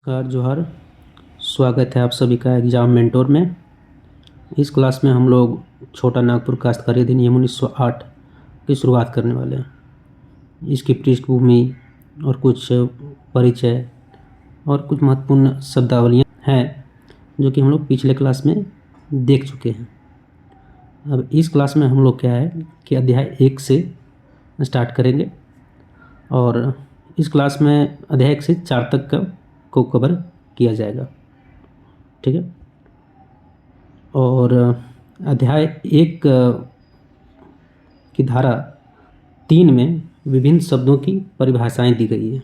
नमस्कार जोहर। स्वागत है आप सभी का एग्ज़ाम मेंटोर में। इस क्लास में हम लोग छोटा नागपुर काश्तकारी अधिनियम 1908 की शुरुआत करने वाले हैं। इसकी पृष्ठभूमि और कुछ परिचय और कुछ महत्वपूर्ण शब्दावलियाँ हैं जो कि हम लोग पिछले क्लास में देख चुके हैं। अब इस क्लास में हम लोग क्या है कि अध्याय 1 से स्टार्ट करेंगे और इस क्लास में अध्याय 1 से 4 तक को कवर किया जाएगा, ठीक है। और अध्याय 1 की धारा 3 में विभिन्न शब्दों की परिभाषाएं दी गई है।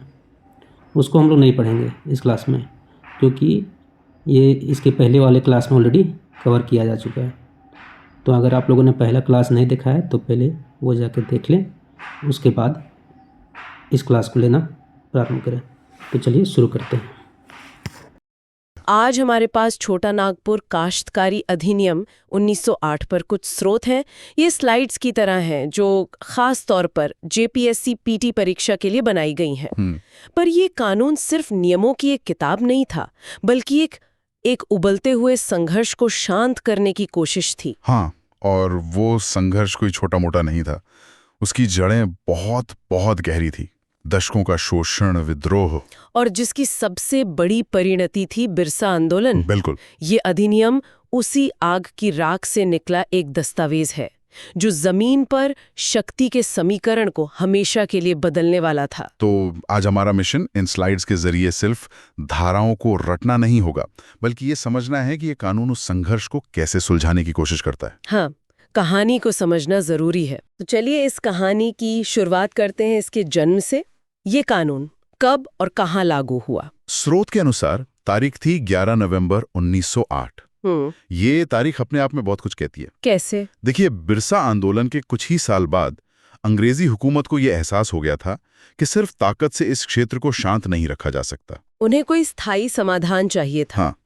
उसको हम लोग नहीं पढ़ेंगे इस क्लास में, क्योंकि ये इसके पहले वाले क्लास में ऑलरेडी कवर किया जा चुका है। तो अगर आप लोगों ने पहला क्लास नहीं देखा है तो पहले वो जाकर देख लें, उसके बाद इस क्लास को लेना प्रारंभ करें। तो चलिए शुरू करते हैं। आज हमारे पास छोटा नागपुर काश्तकारी अधिनियम 1908 पर कुछ स्रोत हैं। ये स्लाइड्स की तरह हैं जो खास तौर पर जेपीएससी पीटी परीक्षा के लिए बनाई गई हैं। पर ये कानून सिर्फ नियमों की एक किताब नहीं था, बल्कि एक उबलते हुए संघर्ष को शांत करने की कोशिश थी। हाँ, और वो संघर्ष कोई छोटा मोटा नहीं था। उसकी जड़ें बहुत बहुत गहरी थी। दशकों का शोषण, विद्रोह, और जिसकी सबसे बड़ी परिणति थी बिरसा आंदोलन। बिल्कुल। ये अधिनियम उसी आग की राख से निकला एक दस्तावेज है जो जमीन पर शक्ति के समीकरण को हमेशा के लिए बदलने वाला था। तो आज हमारा मिशन इन स्लाइड्स के जरिए सिर्फ धाराओं को रटना नहीं होगा, बल्कि ये समझना है कि ये कानून उस संघर्ष को कैसे सुलझाने की कोशिश करता है। हाँ, कहानी को समझना जरूरी है। तो चलिए इस कहानी की शुरुआत करते हैं इसके जन्म से। ये कानून कब और कहाँ लागू हुआ? स्रोत के अनुसार तारीख थी 11 नवंबर 1908। ये तारीख अपने आप में बहुत कुछ कहती है। कैसे? देखिए, बिरसा आंदोलन के कुछ ही साल बाद अंग्रेजी हुकूमत को यह एहसास हो गया था कि सिर्फ ताकत से इस क्षेत्र को शांत नहीं रखा जा सकता। उन्हें कोई स्थायी समाधान चाहिए था। हाँ,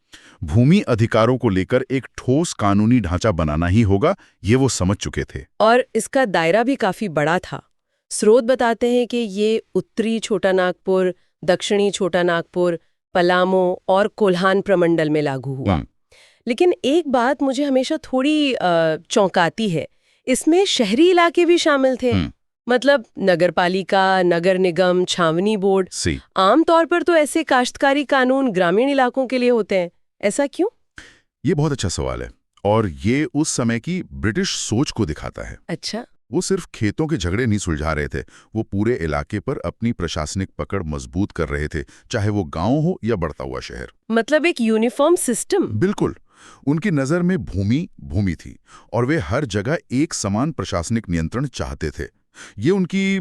भूमि अधिकारों को लेकर एक ठोस कानूनी ढांचा बनाना ही होगा, ये वो समझ चुके थे। और इसका दायरा भी काफी बड़ा था। स्रोत बताते हैं कि ये उत्तरी छोटा नागपुर, दक्षिणी छोटा नागपुर, पलामू और कोल्हान प्रमंडल में लागू हुआ। लेकिन एक बात मुझे हमेशा थोड़ी चौंकाती है, इसमें शहरी इलाके भी शामिल थे। मतलब नगरपालिका, नगर निगम, छावनी बोर्ड। आमतौर पर तो ऐसे काश्तकारी कानून ग्रामीण इलाकों के लिए होते हैं, ऐसा क्यों? ये बहुत अच्छा सवाल है, और ये उस समय की ब्रिटिश सोच को दिखाता है। अच्छा। वो सिर्फ खेतों के झगड़े नहीं सुलझा रहे थे, वो पूरे इलाके पर अपनी प्रशासनिक पकड़ मजबूत कर रहे थे, चाहे वो गांव हो या बढ़ता हुआ शहर। मतलब एक यूनिफॉर्म सिस्टम। बिल्कुल। उनकी नजर में भूमि भूमि थी, और वे हर जगह एक समान प्रशासनिक नियंत्रण चाहते थे। ये उनकी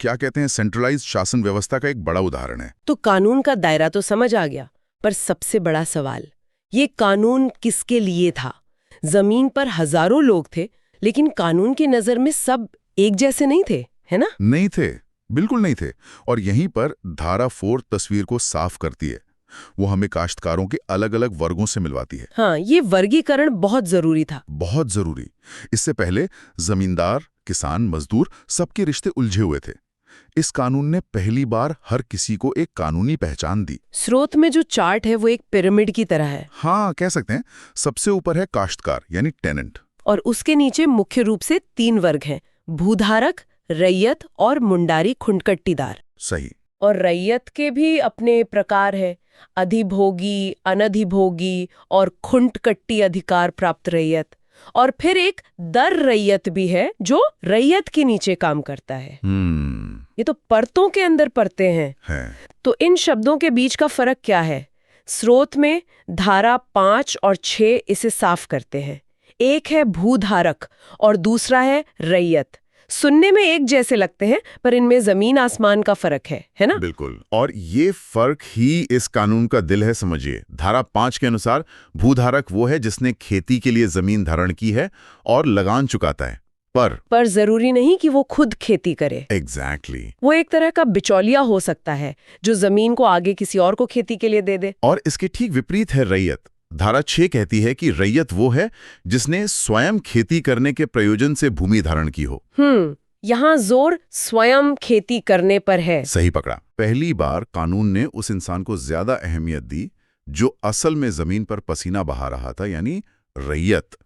क्या कहते हैं, सेंट्रलाइज्ड शासन व्यवस्था का एक बड़ा उदाहरण है। तो कानून का दायरा तो समझ आ गया, पर सबसे बड़ा सवाल, ये कानून किसके लिए था? जमीन पर हजारों लोग थे, लेकिन कानून की नजर में सब एक जैसे नहीं थे, है ना? नहीं थे, बिल्कुल नहीं थे। और यहीं पर धारा 4 तस्वीर को साफ करती है। वो हमें काश्तकारों के अलग अलग वर्गों से मिलवाती है। हाँ, ये वर्गीकरण बहुत जरूरी था। बहुत जरूरी। इससे पहले जमींदार, किसान, मजदूर, सबके रिश्ते उलझे हुए थे। इस कानून ने पहली बार हर किसी को एक कानूनी पहचान दी। स्रोत में जो चार्ट है वो एक पिरामिड की तरह है। हाँ, कह सकते हैं। सबसे ऊपर है काश्तकार यानी टेनेंट, और उसके नीचे मुख्य रूप से 3 वर्ग हैं: भूधारक, रैयत और मुंडारी खुंडकट्टीदार। सही। और रैयत के भी अपने प्रकार है: अधिभोगी, अनधिभोगी और खुंडकट्टी अधिकार प्राप्त रैयत। और फिर एक दर रैयत भी है जो रैयत के नीचे काम करता है। ये तो परतों के अंदर परतें हैं। तो इन शब्दों के बीच का फर्क क्या है? स्रोत में धारा 5 और 6 इसे साफ करते हैं। एक है भूधारक और दूसरा है रैयत। सुनने में एक जैसे लगते हैं, पर इनमें जमीन आसमान का फर्क है ना? बिल्कुल। और ये फर्क ही इस कानून का दिल है, समझिए। धारा 5 के अनुसार भूधारक वो है जिसने खेती के लिए जमीन धारण की है और लगान चुकाता है, पर जरूरी नहीं कि वो खुद खेती करे। एग्जैक्टली। वो एक तरह का बिचौलिया हो सकता है जो जमीन को आगे किसी और को खेती के लिए दे दे। और इसके ठीक विपरीत है रैयत। धारा 6 कहती है कि रैयत वो है जिसने स्वयं खेती करने के प्रयोजन से भूमि धारण की हो। यहाँ जोर स्वयं खेती करने पर है। सही पकड़ा। पहली बार कानून ने उस इंसान को ज्यादा अहमियत दी जो असल में जमीन पर पसीना बहा रहा था, यानी रैयत।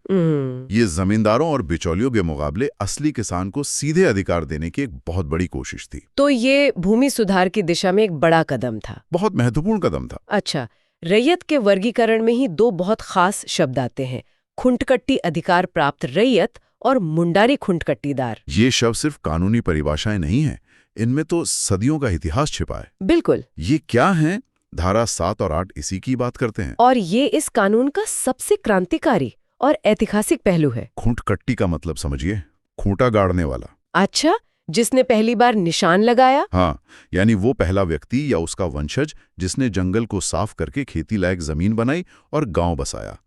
ये जमींदारों और बिचौलियों के मुकाबले असली किसान को सीधे अधिकार देने की एक बहुत बड़ी कोशिश थी। तो ये भूमि सुधार की दिशा में एक बड़ा कदम था। बहुत महत्वपूर्ण कदम था। अच्छा, रैयत के वर्गीकरण में ही दो बहुत खास शब्द आते हैं, खुंटकट्टी अधिकार प्राप्त रैयत और मुंडारी खुंटकट्टीदार। ये शब्द सिर्फ कानूनी परिभाषाएं नहीं है, इनमें तो सदियों का इतिहास छिपा है। बिल्कुल। ये क्या है? धारा 7 और 8 इसी की बात करते हैं। और ये इस कानून का सबसे क्रांतिकारी और ऐतिहासिक पहलू है। खूंटकट्टी का मतलब समझिए, खूंटा गाड़ने वाला। अच्छा, जिसने पहली बार निशान लगाया? हाँ, यानी वो पहला व्यक्ति या उसका वंशज जिसने जंगल को साफ करके खेती लायक जमीन बनाई और गांव बसाया।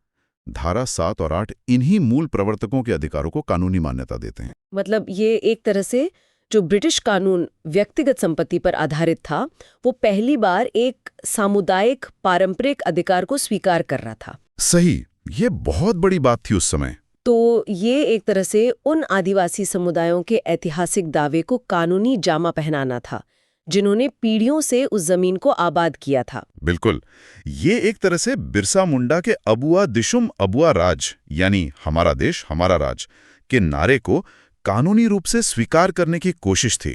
धारा 7 और 8 इन्हीं मूल प्रवर्तकों के अधिकारों को कानूनी मान्यता देते हैं। मतलब ये एक तरह से जो ब्रिटिश कानून व्यक्तिगत संपत्ति पर आधारित था, वो पहली बार एक सामुदायिक पारंपरिक अधिकार को स्वीकार कर रहा था। सही, ये बहुत बड़ी बात थी उस समय। तो ये एक तरह से उन आदिवासी समुदायों के ऐतिहासिक दावे को कानूनी जामा पहनाना था, जिन्होंने पीढ़ियों से उस जमीन को आबाद किया था। बिल्कुल, ये एक तरह से बिरसा मुंडा के अबुआ दिशुम अबुआ राज, यानी हमारा देश हमारा राज के नारे को कानूनी रूप से स्वीकार करने की कोशिश थी।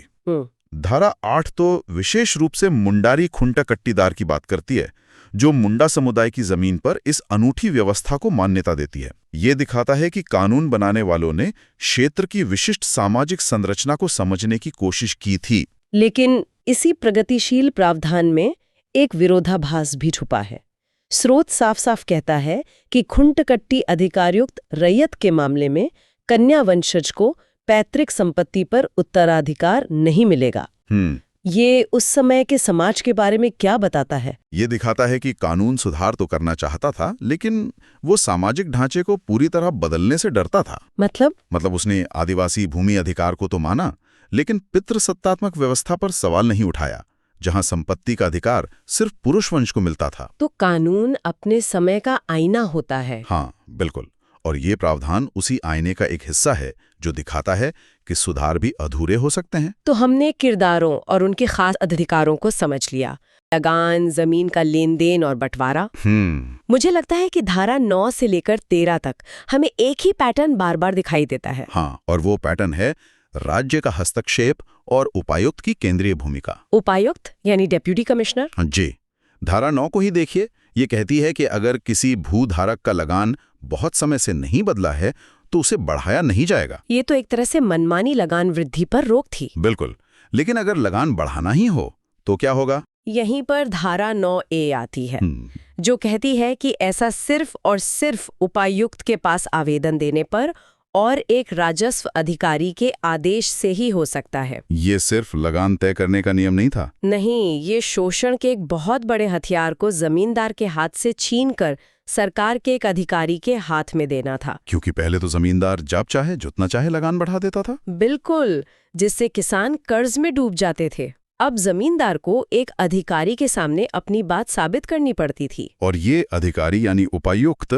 धारा 8 तो विशेष रूप से मुंडारी खुंटकट्टीदार की बात करती है, जो मुंडा समुदाय की जमीन पर इस अनूठी व्यवस्था को मान्यता देती है। ये दिखाता है कि कानून बनाने वालों ने क्षेत्र की विशिष्ट सामाजिक संरचना को समझने की कोशिश की थी। लेकिन इसी प्रगतिशील प्रावधान में एक विरोधाभास भी छुपा है। स्रोत साफ साफ कहता है कि खुंटकट्टी अधिकारयुक्त रैयत के मामले में कन्या वंशज को पैतृक संपत्ति पर उत्तराधिकार नहीं मिलेगा। ये उस समय के समाज के बारे में क्या बताता है? ये दिखाता है कि कानून सुधार तो करना चाहता था, लेकिन वो सामाजिक ढांचे को पूरी तरह बदलने से डरता था। मतलब उसने आदिवासी भूमि अधिकार को तो माना, लेकिन पितृसत्तात्मक व्यवस्था पर सवाल नहीं उठाया, जहां संपत्ति का अधिकार सिर्फ पुरुष वंश को मिलता था। तो कानून अपने समय का आईना होता है। हाँ, बिल्कुल। और ये प्रावधान उसी आईने का एक हिस्सा है जो दिखाता है कि सुधार भी अधूरे हो सकते हैं। तो हमने किरदारों और उनके खास अधिकारों को समझ लिया, लगान, जमीन का लेन देन और बंटवारा। मुझे लगता है कि धारा 9 से लेकर 13 तक हमें एक ही पैटर्न बार बार दिखाई देता है। हाँ, और वो पैटर्न है राज्य का हस्तक्षेप और उपायुक्त की केंद्रीय भूमिका। उपायुक्त यानी डेप्यूटी कमिश्नर? हाँ जी। धारा 9 को ही देखिए। ये कहती है कि अगर किसी भूधारक का लगान बहुत समय से नहीं बदला है तो उसे बढ़ाया नहीं जाएगा। ये तो एक तरह से मनमानी लगान वृद्धि पर रोक थी। बिल्कुल, लेकिन अगर लगान बढ़ाना ही हो तो क्या होगा? यहीं पर धारा 9A आती है, जो कहती है कि ऐसा सिर्फ और सिर्फ उपायुक्त के पास आवेदन देने पर और एक राजस्व अधिकारी के आदेश से ही हो सकता है। ये सिर्फ लगान तय करने का नियम नहीं था। नहीं, ये शोषण के एक बहुत बड़े हथियार को जमींदार के हाथ से छीनकर सरकार के एक अधिकारी के हाथ में देना था। क्योंकि पहले तो जमींदार जब चाहे जितना चाहे लगान बढ़ा देता था। बिल्कुल, जिससे किसान कर्ज में डूब जाते थे। अब जमींदार को एक अधिकारी के सामने अपनी बात साबित करनी पड़ती थी। और ये अधिकारी यानी उपायुक्त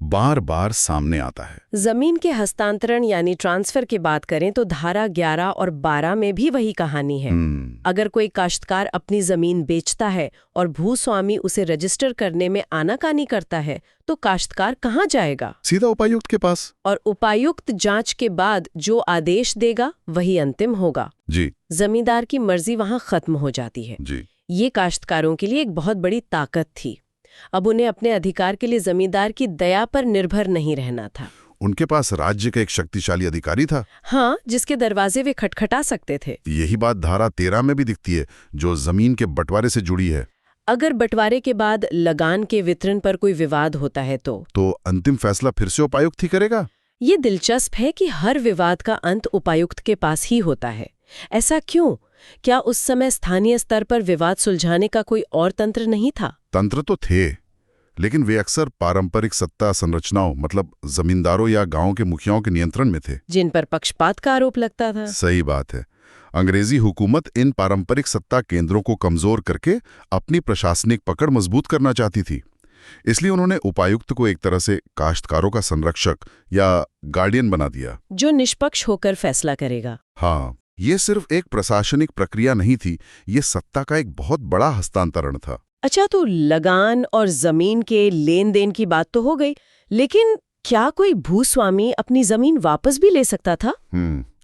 बार बार सामने आता है। जमीन के हस्तांतरण यानी ट्रांसफर की बात करें तो धारा 11 और 12 में भी वही कहानी है। अगर कोई काश्तकार अपनी जमीन बेचता है और भूस्वामी उसे रजिस्टर करने में आनाकानी करता है तो काश्तकार कहाँ जाएगा? सीधा उपायुक्त के पास। और उपायुक्त जांच के बाद जो आदेश देगा वही अंतिम होगा। जी। जमींदार की मर्जी वहां खत्म हो जाती है। जी। ये काश्तकारों के लिए एक बहुत बड़ी ताकत थी। अब उन्हें अपने अधिकार के लिए जमींदार की दया पर निर्भर नहीं रहना था। उनके पास राज्य का एक शक्तिशाली अधिकारी था। हाँ, जिसके दरवाजे वे खटखटा सकते थे। यही बात धारा 13 में भी दिखती है, जो जमीन के बंटवारे से जुड़ी है। अगर बंटवारे के बाद लगान के वितरण पर कोई विवाद होता है तो अंतिम फैसला फिर से उपायुक्त ही करेगा। ये दिलचस्प है कि हर विवाद का अंत उपायुक्त के पास ही होता है। ऐसा क्यों? क्या उस समय स्थानीय स्तर पर विवाद सुलझाने का कोई और तंत्र नहीं था? तंत्र तो थे, लेकिन वे अक्सर पारंपरिक सत्ता संरचनाओं मतलब जमींदारों या गांव के मुखियाओं के नियंत्रण में थे, जिन पर पक्षपात का आरोप लगता था। सही बात है। अंग्रेजी हुकूमत इन पारंपरिक सत्ता केंद्रों को कमजोर करके अपनी प्रशासनिक पकड़ मजबूत करना चाहती थी। इसलिए उन्होंने उपायुक्त को एक तरह से काश्तकारों का संरक्षक या गार्डियन बना दिया, जो निष्पक्ष होकर फैसला करेगा। हाँ, ये सिर्फ एक प्रशासनिक प्रक्रिया नहीं थी, ये सत्ता का एक बहुत बड़ा हस्तांतरण था। अच्छा, तो लगान और जमीन के लेन देन की बात तो हो गई, लेकिन क्या कोई भूस्वामी अपनी जमीन वापस भी ले सकता था?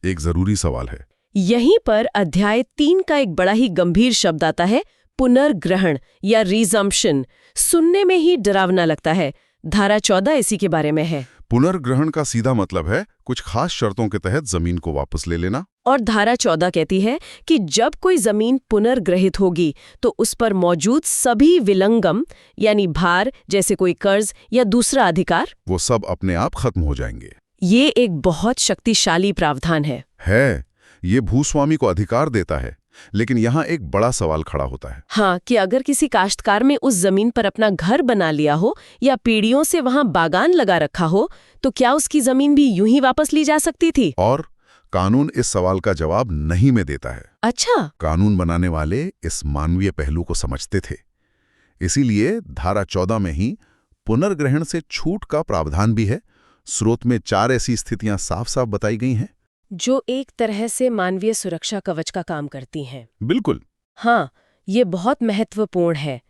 एक जरूरी सवाल है। यहीं पर अध्याय 3 का एक बड़ा ही गंभीर शब्द आता है, पुनर्ग्रहण या रिजम्पशन। सुनने में ही डरावना लगता है। धारा 14 इसी के बारे में है। पुनर्ग्रहण का सीधा मतलब है कुछ खास शर्तों के तहत जमीन को वापस ले लेना। और धारा 14 कहती है कि जब कोई जमीन पुनर्ग्रहित होगी तो उस पर मौजूद सभी विलंगम यानी भार, जैसे कोई कर्ज या दूसरा अधिकार, वो सब अपने आप खत्म हो जाएंगे। ये एक बहुत शक्तिशाली प्रावधान है। ये भूस्वामी को अधिकार देता है, लेकिन यहाँ एक बड़ा सवाल खड़ा होता है। हाँ, कि अगर किसी काश्तकार में उस जमीन पर अपना घर बना लिया हो या पीढ़ियों से वहां बागान लगा रखा हो, तो क्या उसकी जमीन भी यूं ही वापस ली जा सकती थी? और कानून इस सवाल का जवाब नहीं में देता है। अच्छा। कानून बनाने वाले इस मानवीय पहलू को समझते थे, इसीलिए धारा 14 में ही पुनर्ग्रहण से छूट का प्रावधान भी है। स्रोत में 4 ऐसी स्थितियां साफ साफ बताई गई हैं जो एक तरह से मानवीय सुरक्षा कवच का काम करती हैं। बिल्कुल। हाँ, ये बहुत महत्वपूर्ण है।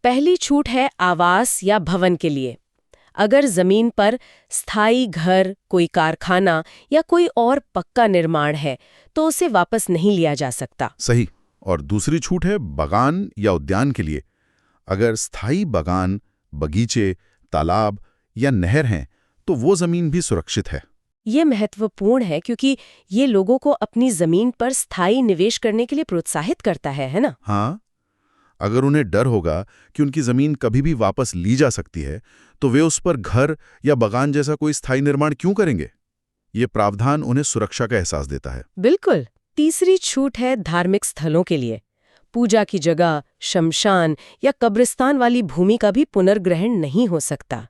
पहली छूट है आवास या भवन के लिए। अगर जमीन पर स्थायी घर, कोई कारखाना या कोई और पक्का निर्माण है तो उसे वापस नहीं लिया जा सकता। सही। और दूसरी छूट है बागान या उद्यान के लिए। अगर स्थायी बागान, बगीचे, तालाब या नहर हैं तो वो जमीन भी सुरक्षित है। ये महत्वपूर्ण है क्योंकि ये लोगों को अपनी जमीन पर स्थायी निवेश करने के लिए प्रोत्साहित करता है ना? हाँ, अगर उन्हें डर होगा कि उनकी जमीन कभी भी वापस ली जा सकती है तो वे उस पर घर या बागान जैसा कोई स्थायी निर्माण क्यों करेंगे? ये प्रावधान उन्हें सुरक्षा का एहसास देता है। बिल्कुल। तीसरी छूट है धार्मिक स्थलों के लिए। पूजा की जगह, शमशान या कब्रिस्तान वाली भूमि का भी पुनर्ग्रहण नहीं हो सकता।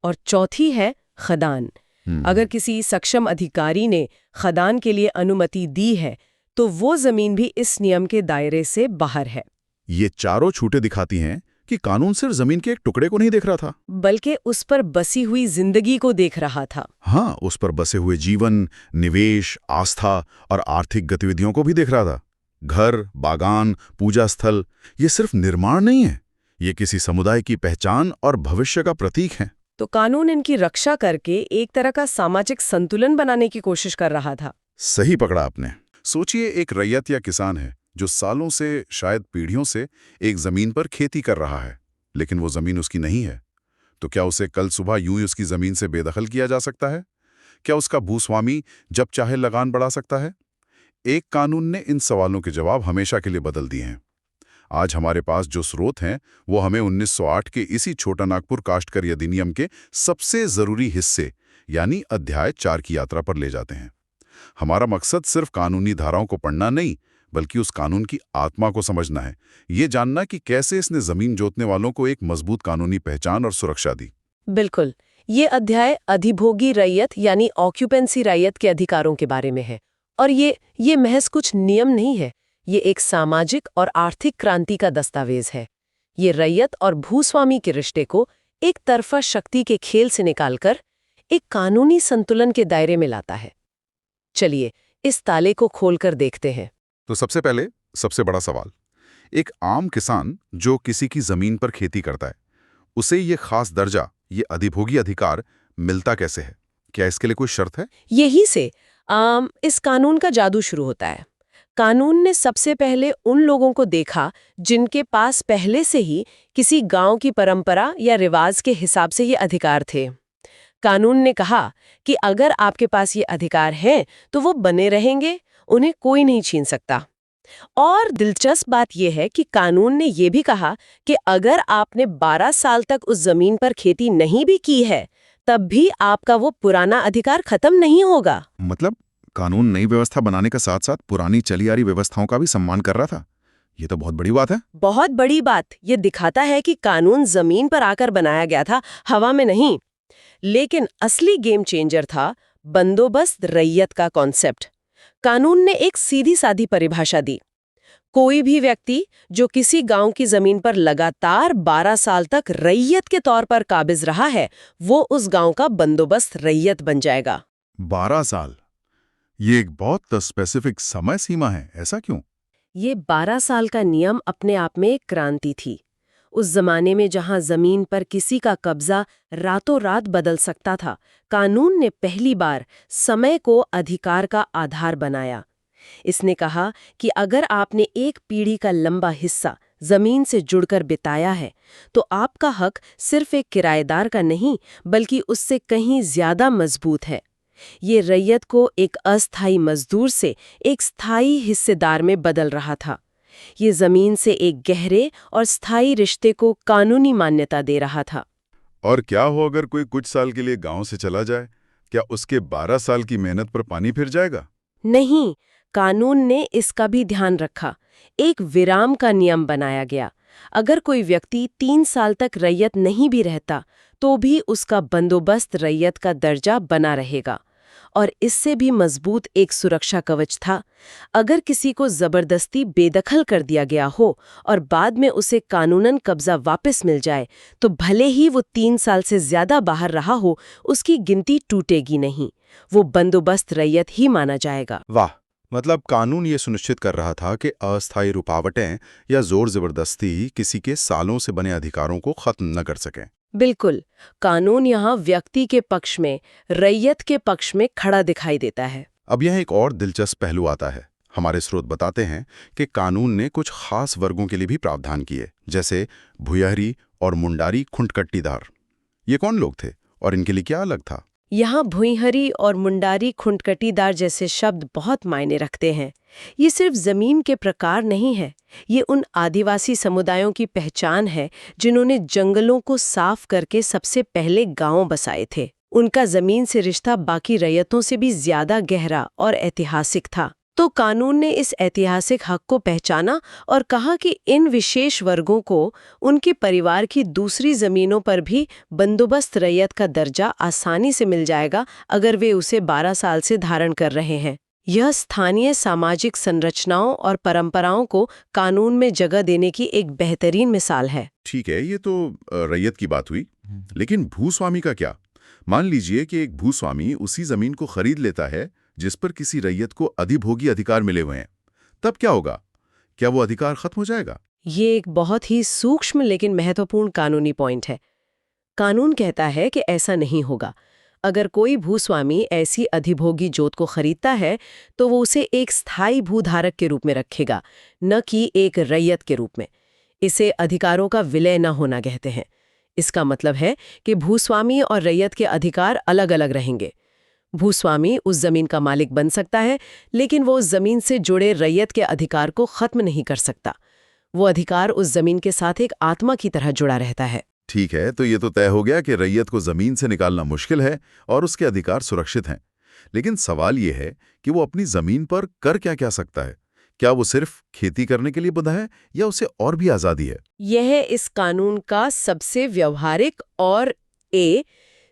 और चौथी है खदान। अगर किसी सक्षम अधिकारी ने खदान के लिए अनुमति दी है तो वो जमीन भी इस नियम के दायरे से बाहर है। ये चारों छूटें दिखाती हैं कि कानून सिर्फ जमीन के एक टुकड़े को नहीं देख रहा था, बल्कि उस पर बसी हुई जिंदगी को देख रहा था। हाँ, उस पर बसे हुए जीवन, निवेश, आस्था और आर्थिक गतिविधियों को भी देख रहा था। घर, बागान, पूजा स्थल, ये सिर्फ निर्माण नहीं है, ये किसी समुदाय की पहचान और भविष्य का प्रतीक है। तो कानून इनकी रक्षा करके एक तरह का सामाजिक संतुलन बनाने की कोशिश कर रहा था। सही पकड़ा आपने। सोचिए, एक रैयत या किसान है जो सालों से, शायद पीढ़ियों से एक जमीन पर खेती कर रहा है, लेकिन वो जमीन उसकी नहीं है। तो क्या उसे कल सुबह यूं ही उसकी जमीन से बेदखल किया जा सकता है? क्या उसका भूस्वामी जब चाहे लगान बढ़ा सकता है? एक कानून ने इन सवालों के जवाब हमेशा के लिए बदल दिए हैं। आज हमारे पास जो स्रोत हैं वो हमें 1908 के इसी छोटा नागपुर काश्तकारी अधिनियम के सबसे जरूरी हिस्से यानी अध्याय 4 की यात्रा पर ले जाते हैं। हमारा मकसद सिर्फ कानूनी धाराओं को पढ़ना नहीं, बल्कि उस कानून की आत्मा को समझना है। ये जानना कि कैसे इसने जमीन जोतने वालों को एक मजबूत कानूनी पहचान और सुरक्षा दी। बिल्कुल। ये अध्याय अधिभोगी रैयत यानी ऑक्यूपेंसी रैयत के अधिकारों के बारे में है। और ये महज कुछ नियम नहीं है, ये एक सामाजिक और आर्थिक क्रांति का दस्तावेज है। ये रैयत और भूस्वामी के रिश्ते को एक तरफा शक्ति के खेल से निकालकर एक कानूनी संतुलन के दायरे में लाता है। चलिए इस ताले को खोलकर देखते हैं। तो सबसे पहले सबसे बड़ा सवाल, एक आम किसान जो किसी की जमीन पर खेती करता है, उसे ये खास दर्जा, ये अधिभोगी अधिकार मिलता कैसे है? क्या इसके लिए कोई शर्त है? यही से इस कानून का जादू शुरू होता है। कानून ने सबसे पहले उन लोगों को देखा जिनके पास पहले से ही किसी गांव की परंपरा या रिवाज के हिसाब से ये अधिकार थे। कानून ने कहा कि अगर आपके पास ये अधिकार हैं तो वो बने रहेंगे, उन्हें कोई नहीं छीन सकता। और दिलचस्प बात यह है कि कानून ने ये भी कहा कि अगर आपने 12 साल तक उस जमीन पर खेती नहीं भी की है, तब भी आपका वो पुराना अधिकार खत्म नहीं होगा। मतलब कानून नई व्यवस्था बनाने के साथ साथ पुरानी चली आ रही व्यवस्थाओं का भी सम्मान कर रहा था। ये तो बहुत बड़ी बात है। बहुत बड़ी बात। ये दिखाता है कि कानून जमीन पर आकर बनाया गया था, हवा में नहीं। लेकिन असली गेम चेंजर था बंदोबस्त रैयत का कॉन्सेप्ट। कानून ने एक सीधी सादी परिभाषा दी। कोई भी व्यक्ति जो किसी गांव की जमीन पर लगातार 12 साल तक रैयत के तौर पर काबिज रहा है, वो उस गांव का बंदोबस्त रैयत बन जाएगा। 12 साल, ये एक बहुत स्पेसिफिक समय सीमा है, ऐसा क्यों? ये 12 साल का नियम अपने आप में एक क्रांति थी। उस जमाने में जहां जमीन पर किसी का कब्जा रातों रात बदल सकता था, कानून ने पहली बार समय को अधिकार का आधार बनाया। इसने कहा कि अगर आपने एक पीढ़ी का लंबा हिस्सा जमीन से जुड़कर बिताया है, तो आपका हक सिर्फ एक किराएदार का नहीं, बल्कि उससे कहीं ज्यादा मजबूत है। ये रैयत को एक अस्थायी मजदूर से एक स्थायी हिस्सेदार में बदल रहा था। ये जमीन से एक गहरे और स्थायी रिश्ते को कानूनी मान्यता दे रहा था। और क्या हो अगर कोई कुछ साल के लिए गांव से चला जाए? क्या उसके 12 साल की मेहनत पर पानी फिर जाएगा? नहीं, कानून ने इसका भी ध्यान रखा। एक विराम का नियम बनाया गया। अगर कोई व्यक्ति 3 साल तक रैयत नहीं भी रहता, तो भी उसका बंदोबस्त रैयत का दर्जा बना रहेगा। और इससे भी मजबूत एक सुरक्षा कवच था। अगर किसी को जबरदस्ती बेदखल कर दिया गया हो और बाद में उसे कानूनन कब्जा वापस मिल जाए, तो भले ही वो 3 साल से ज्यादा बाहर रहा हो, उसकी गिनती टूटेगी नहीं। वो बंदोबस्त रैयत ही माना जाएगा। वाह, मतलब कानून ये सुनिश्चित कर रहा था कि अस्थायी रुकावटें या जोर जबरदस्ती किसी के सालों से बने अधिकारों को खत्म न कर सकें। बिल्कुल, कानून यहाँ व्यक्ति के पक्ष में, रैयत के पक्ष में खड़ा दिखाई देता है। अब यह एक और दिलचस्प पहलू आता है। हमारे स्रोत बताते हैं कि कानून ने कुछ खास वर्गों के लिए भी प्रावधान किए, जैसे भुयहरी और मुंडारी खुंटकट्टीदार। ये कौन लोग थे और इनके लिए क्या अलग था? यहाँ भुईहरी और मुंडारी खुंटकटीदार जैसे शब्द बहुत मायने रखते हैं। ये सिर्फ जमीन के प्रकार नहीं है, ये उन आदिवासी समुदायों की पहचान है जिन्होंने जंगलों को साफ करके सबसे पहले गांव बसाए थे। उनका जमीन से रिश्ता बाकी रैयतों से भी ज्यादा गहरा और ऐतिहासिक था। तो कानून ने इस ऐतिहासिक हक को पहचाना और कहा कि इन विशेष वर्गों को उनके परिवार की दूसरी जमीनों पर भी बंदोबस्त रैयत का दर्जा आसानी से मिल जाएगा अगर वे उसे 12 साल से धारण कर रहे हैं। यह स्थानीय सामाजिक संरचनाओं और परंपराओं को कानून में जगह देने की एक बेहतरीन मिसाल है। ठीक है, ये तो रैयत की बात हुई, लेकिन भूस्वामी का क्या? मान लीजिए कि एक भूस्वामी उसी जमीन को खरीद लेता है जिस पर किसी रैयत को अधिभोगी अधिकार मिले हुए हैं, तब क्या होगा? क्या वो अधिकार खत्म हो जाएगा? ये एक बहुत ही सूक्ष्म लेकिन महत्वपूर्ण कानूनी पॉइंट है। कानून कहता है कि ऐसा नहीं होगा। अगर कोई भूस्वामी ऐसी अधिभोगी जोत को खरीदता है, तो वो उसे एक स्थायी भूधारक के रूप में रखेगा, न कि एक रैयत के रूप में। इसे अधिकारों का विलय न होना कहते हैं। इसका मतलब है कि भूस्वामी और रैयत के अधिकार अलग अलग रहेंगे। भूस्वामी उस जमीन का मालिक बन सकता है, लेकिन वो उस जमीन से जुड़े रैयत के अधिकार को खत्म नहीं कर सकता। वो अधिकार उस जमीन के साथ एक आत्मा की तरह जुड़ा रहता है। ठीक है, तो ये तो तय हो गया कि रैयत को जमीन से निकालना मुश्किल है और उसके अधिकार सुरक्षित हैं। लेकिन सवाल ये है कि वो अपनी जमीन पर कर क्या सकता है? क्या वो सिर्फ खेती करने के लिए बंधा है या उसे और भी आजादी है? यह इस कानून का सबसे व्यवहारिक और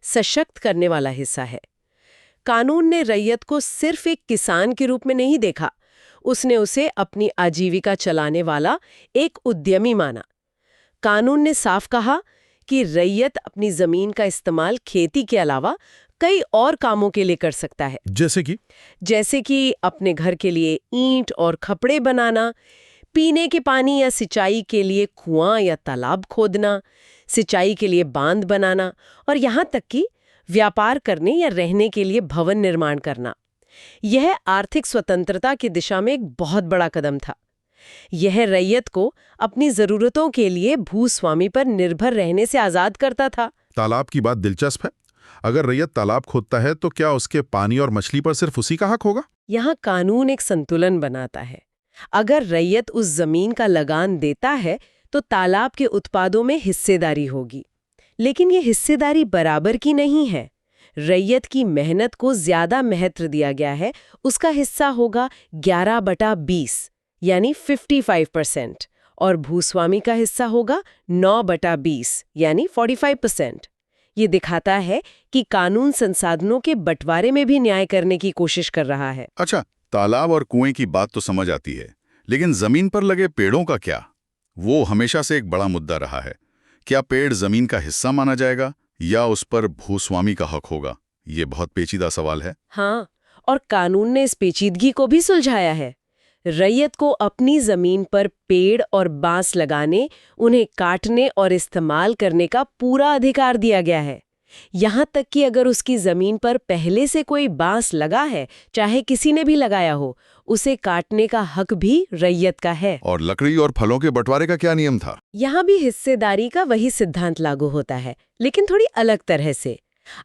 सशक्त करने वाला हिस्सा है। कानून ने रैयत को सिर्फ एक किसान के रूप में नहीं देखा, उसने उसे अपनी आजीविका चलाने वाला एक उद्यमी माना। कानून ने साफ कहा कि रैयत अपनी जमीन का इस्तेमाल खेती के अलावा कई और कामों के लिए कर सकता है। जैसे कि अपने घर के लिए ईंट और खपड़े बनाना, पीने के पानी या सिंचाई के लिए कुआं या तालाब खोदना, सिंचाई के लिए बांध बनाना, और यहाँ तक कि व्यापार करने या रहने के लिए भवन निर्माण करना। यह आर्थिक स्वतंत्रता की दिशा में एक बहुत बड़ा कदम था। यह रैयत को अपनी जरूरतों के लिए भूस्वामी पर निर्भर रहने से आजाद करता था। तालाब की बात दिलचस्प है। अगर रैयत तालाब खोदता है तो क्या उसके पानी और मछली पर सिर्फ उसी का हक होगा? यहाँ कानून एक संतुलन बनाता है। अगर रैयत उस जमीन का लगान देता है तो तालाब के उत्पादों में हिस्सेदारी होगी, लेकिन ये हिस्सेदारी बराबर की नहीं है। रैयत की मेहनत को ज्यादा महत्व दिया गया है। उसका हिस्सा होगा 11/20 यानी 55%, और भूस्वामी का हिस्सा होगा 9/20 यानी 45%। ये दिखाता है कि कानून संसाधनों के बंटवारे में भी न्याय करने की कोशिश कर रहा है। अच्छा, तालाब और कुएं की बात तो समझ आती है, लेकिन जमीन पर लगे पेड़ों का क्या? वो हमेशा से एक बड़ा मुद्दा रहा है। क्या पेड़ जमीन का हिस्सा माना जाएगा या उस पर भूस्वामी का हक होगा? ये बहुत पेचीदा सवाल है। हाँ, और कानून ने इस पेचीदगी को भी सुलझाया है। रैयत को अपनी जमीन पर पेड़ और बांस लगाने, उन्हें काटने और इस्तेमाल करने का पूरा अधिकार दिया गया है। यहाँ तक कि अगर उसकी जमीन पर पहले से कोई बांस लगा है, चाहे किसी ने भी लगाया हो, उसे काटने का हक भी रैयत का है। और लकड़ी और फलों के बंटवारे का क्या नियम था? यहाँ भी हिस्सेदारी का वही सिद्धांत लागू होता है, लेकिन थोड़ी अलग तरह से।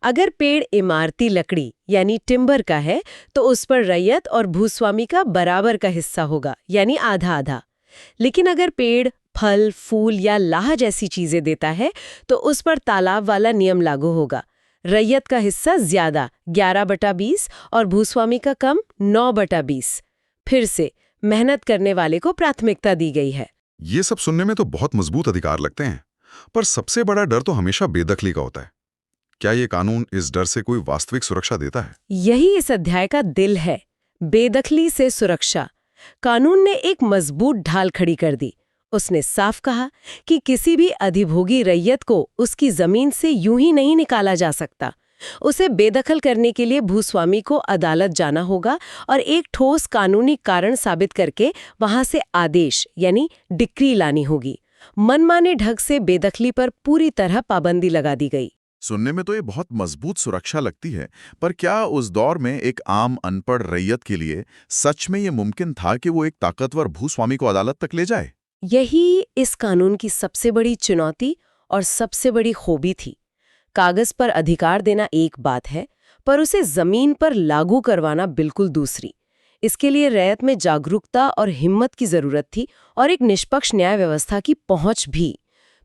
अगर पेड़ इमारती लकड़ी यानी टिम्बर का है, तो उस पर रैयत और भूस्वामी का बराबर का हिस्सा होगा, यानी आधा आधा। लेकिन अगर पेड़ फल, फूल या लाह जैसी चीजें देता है, तो उस पर तालाब वाला नियम लागू होगा। रैयत का हिस्सा ज्यादा 11/20 और भूस्वामी का कम 9/20। फिर से मेहनत करने वाले को प्राथमिकता दी गई है। ये सब सुनने में तो बहुत मजबूत अधिकार लगते हैं, पर सबसे बड़ा डर तो हमेशा बेदखली का होता है। क्या ये कानून इस डर से कोई वास्तविक सुरक्षा देता है? यही इस अध्याय का दिल है, बेदखली से सुरक्षा। कानून ने एक मजबूत ढाल खड़ी कर दी। उसने साफ कहा कि किसी भी अधिभोगी रैयत को उसकी जमीन से यूं ही नहीं निकाला जा सकता। उसे बेदखल करने के लिए भूस्वामी को अदालत जाना होगा और एक ठोस कानूनी कारण साबित करके वहां से आदेश यानी डिक्री लानी होगी। मनमाने ढंग से बेदखली पर पूरी तरह पाबंदी लगा दी गई। सुनने में तो ये बहुत मजबूत सुरक्षा लगती है, पर क्या उस दौर में एक आम अनपढ़ रैयत के लिए सच में ये मुमकिन था कि वो एक ताकतवर भूस्वामी को अदालत तक ले जाए? यही इस कानून की सबसे बड़ी चुनौती और सबसे बड़ी खूबी थी। कागज पर अधिकार देना एक बात है, पर उसे जमीन पर लागू करवाना बिल्कुल दूसरी। इसके लिए रैयत में जागरूकता और हिम्मत की जरूरत थी और एक निष्पक्ष न्याय व्यवस्था की पहुंच भी।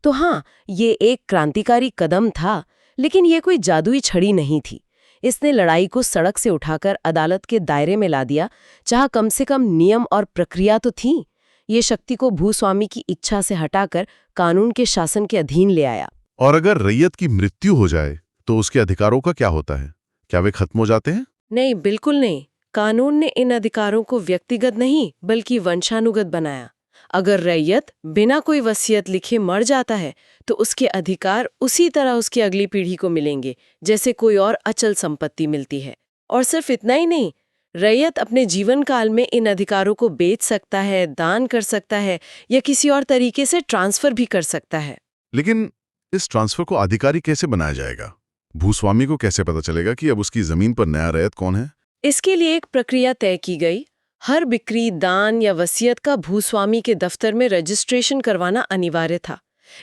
तो हाँ, ये एक क्रांतिकारी कदम था, लेकिन ये कोई जादुई छड़ी नहीं थी। इसने लड़ाई को सड़क से उठाकर अदालत के दायरे में ला दिया, जहां कम से कम नियम और प्रक्रिया तो थी। ये शक्ति को भूस्वामी की इच्छा से हटाकर कानून के शासन के अधीन ले आया। और अगर रैयत की मृत्यु हो जाए तो उसके अधिकारों का क्या होता है? क्या वे खत्म हो जाते हैं? नहीं, बिल्कुल नहीं। कानून ने इन अधिकारों को व्यक्तिगत नहीं बल्कि वंशानुगत बनाया। अगर रैयत बिना कोई वसीयत लिखे मर जाता है, तो उसके अधिकार उसी तरह उसकी अगली पीढ़ी को मिलेंगे जैसे कोई और अचल संपत्ति मिलती है। और सिर्फ इतना ही नहीं, रैयत अपने जीवन काल में इन अधिकारों को बेच सकता है, दान कर सकता है या किसी और तरीके से ट्रांसफर भी कर सकता है। लेकिन इस ट्रांसफर को आधिकारिक कैसे बनाया जाएगा? भूस्वामी को कैसे पता चलेगा कि अब उसकी जमीन पर नया रैयत कौन है? इसके लिए एक प्रक्रिया तय की गई। हर बिक्री, दान या वसीयत का भूस्वामी के दफ्तर में रजिस्ट्रेशन करवाना अनिवार्य था।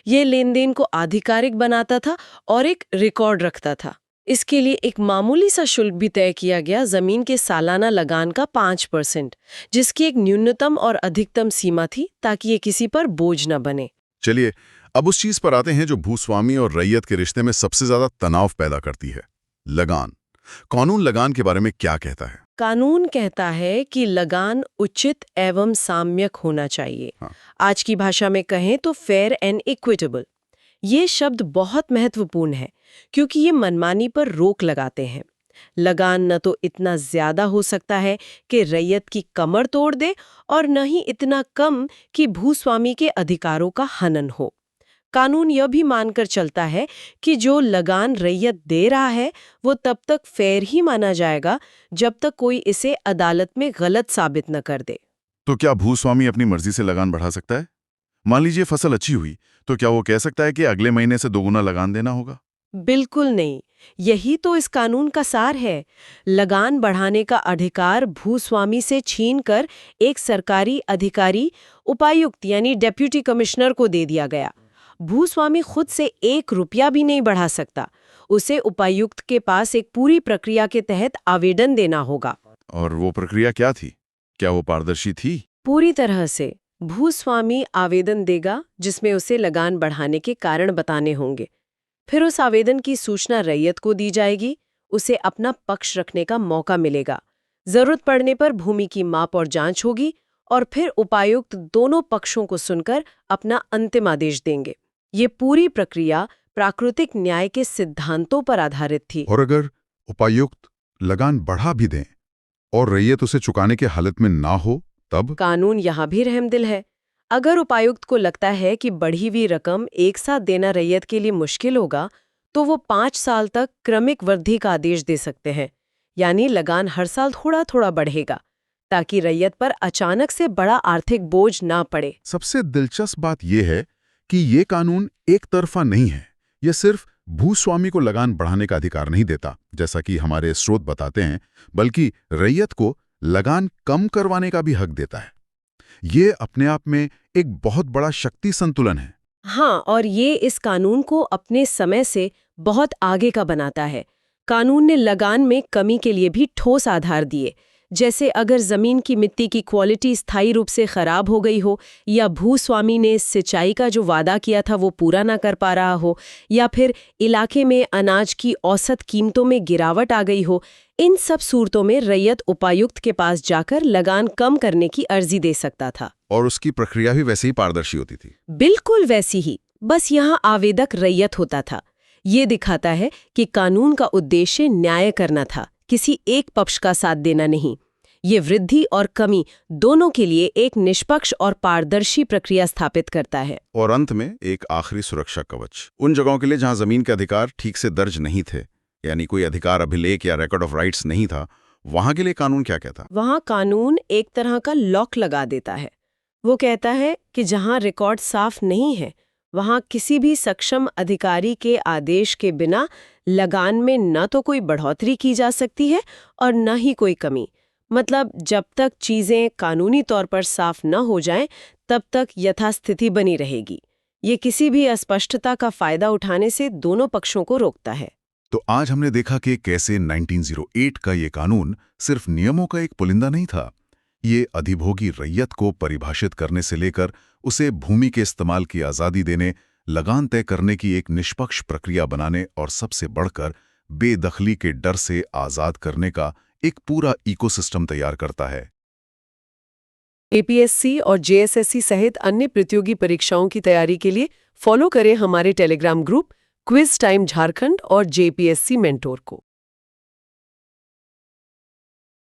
ये लेन देन को आधिकारिक बनाता था और एक रिकॉर्ड रखता था। इसके लिए एक मामूली सा शुल्क भी तय किया गया, जमीन के सालाना लगान का 5%, जिसकी एक न्यूनतम और अधिकतम सीमा थी ताकि ये किसी पर बोझ न बने। चलिए अब उस चीज पर आते हैं जो भूस्वामी और रैयत के रिश्ते में सबसे ज्यादा तनाव पैदा करती है, लगान। कानून लगान के बारे में क्या कहता है? कानून कहता है कि लगान उचित एवं साम्यक होना चाहिए। आज की भाषा में कहें तो फेयर एंड इक्विटेबल। ये शब्द बहुत महत्वपूर्ण है क्योंकि ये मनमानी पर रोक लगाते हैं। लगान न तो इतना ज्यादा हो सकता है कि रैयत की कमर तोड़ दे और न ही इतना कम कि भूस्वामी के अधिकारों का हनन हो। कानून यह भी मानकर चलता है कि जो लगान रैयत दे रहा है वो तब तक फेयर ही माना जाएगा जब तक कोई इसे अदालत में गलत साबित न कर दे। तो क्या भूस्वामी अपनी मर्जी से लगान बढ़ा सकता है? मान लीजिए फसल अच्छी हुई, तो क्या वो कह सकता है कि अगले महीने से 2 गुना लगान देना होगा? बिल्कुल नहीं। यही तो इस कानून का सार है। लगान बढ़ाने का अधिकार भूस्वामी से छीनकर एक सरकारी अधिकारी, उपायुक्त यानी डेप्यूटी कमिश्नर को दे दिया गया। भूस्वामी खुद से 1 रुपया भी नहीं बढ़ा सकता। उसे उपायुक्त के पास एक पूरी प्रक्रिया के तहत आवेदन देना होगा। और वो प्रक्रिया क्या थी? क्या वो पारदर्शी थी? पूरी तरह से। भूस्वामी आवेदन देगा जिसमें उसे लगान बढ़ाने के कारण बताने होंगे। फिर उस आवेदन की सूचना रैयत को दी जाएगी। उसे अपना पक्ष रखने का मौका मिलेगा। जरूरत पड़ने पर भूमि की माप और जांच होगी और फिर उपायुक्त दोनों पक्षों को सुनकर अपना अंतिम आदेश देंगे। ये पूरी प्रक्रिया प्राकृतिक न्याय के सिद्धांतों पर आधारित थी। और अगर उपायुक्त लगान बढ़ा भी दें और रैयत उसे चुकाने के हालत में ना हो, तब? कानून यहाँ भी रहमदिल है। अगर उपायुक्त को लगता है कि बढ़ी हुई रकम एक साथ देना रैयत के लिए मुश्किल होगा, तो वो 5 साल तक क्रमिक वृद्धि का आदेश दे सकते हैं। यानी लगान हर साल थोड़ा थोड़ा बढ़ेगा ताकि रैयत पर अचानक से बड़ा आर्थिक बोझ ना पड़े। सबसे दिलचस्प बात यह है कि ये कानून एक तरफा नहीं है। यह सिर्फ भूस्वामी को लगान बढ़ाने का अधिकार नहीं देता, जैसा कि हमारे स्रोत बताते हैं, बल्कि रैयत को लगान कम करवाने का भी हक देता है। ये अपने आप में एक बहुत बड़ा शक्ति संतुलन है। हाँ, और ये इस कानून को अपने समय से बहुत आगे का बनाता है। कानून ने लगान में कमी के लिए भी ठोस आधार दिए, जैसे अगर जमीन की मिट्टी की क्वालिटी स्थायी रूप से खराब हो गई हो, या भूस्वामी ने सिंचाई का जो वादा किया था वो पूरा ना कर पा रहा हो, या फिर इलाके में अनाज की औसत कीमतों में गिरावट आ गई हो। इन सब सूरतों में रैयत उपायुक्त के पास जाकर लगान कम करने की अर्जी दे सकता था। और उसकी प्रक्रिया भी वैसे ही पारदर्शी होती थी। बिल्कुल वैसी ही, बस यहाँ आवेदक रैयत होता था। ये दिखाता है कि कानून का उद्देश्य न्याय करना था, किसी एक पक्ष का साथ देना नहीं। ये वृद्धि और कमी दोनों के लिए एक निष्पक्ष और पारदर्शी प्रक्रिया स्थापित करता है। और अंत में एक आखिरी सुरक्षा कवच उन जगहों के लिए जहां जमीन के अधिकार ठीक से दर्ज नहीं थे, यानी कोई अधिकार अभिलेख या रिकॉर्ड ऑफ राइट्स नहीं था। वहां के लिए कानून क्या कहता? वहां कानून एक तरह का लॉक लगा देता है। वो कहता है कि जहां रिकॉर्ड साफ नहीं है, वहां किसी भी सक्षम अधिकारी के आदेश के बिना लगान में न तो कोई बढ़ोतरी की जा सकती है और न ही कोई कमी। मतलब जब तक चीजें कानूनी तौर पर साफ न हो जाएं, तब तक यथास्थिति बनी रहेगी। ये किसी भी अस्पष्टता का फायदा उठाने से दोनों पक्षों को रोकता है। तो आज हमने देखा कि कैसे 1908 का ये कानून सिर्फ नियमों का एक पुलिंदा नहीं था। ये अधिभोगी रैयत को परिभाषित करने से लेकर उसे भूमि के इस्तेमाल की आज़ादी देने, लगान तय करने की एक निष्पक्ष प्रक्रिया बनाने और सबसे बढ़कर बेदखली के डर से आज़ाद करने का एक पूरा इकोसिस्टम तैयार करता है। APSC और JSSC सहित अन्य प्रतियोगी परीक्षाओं की तैयारी के लिए फॉलो करें हमारे Telegram group quiz time Jharkhand और JPSC मेंटोर को।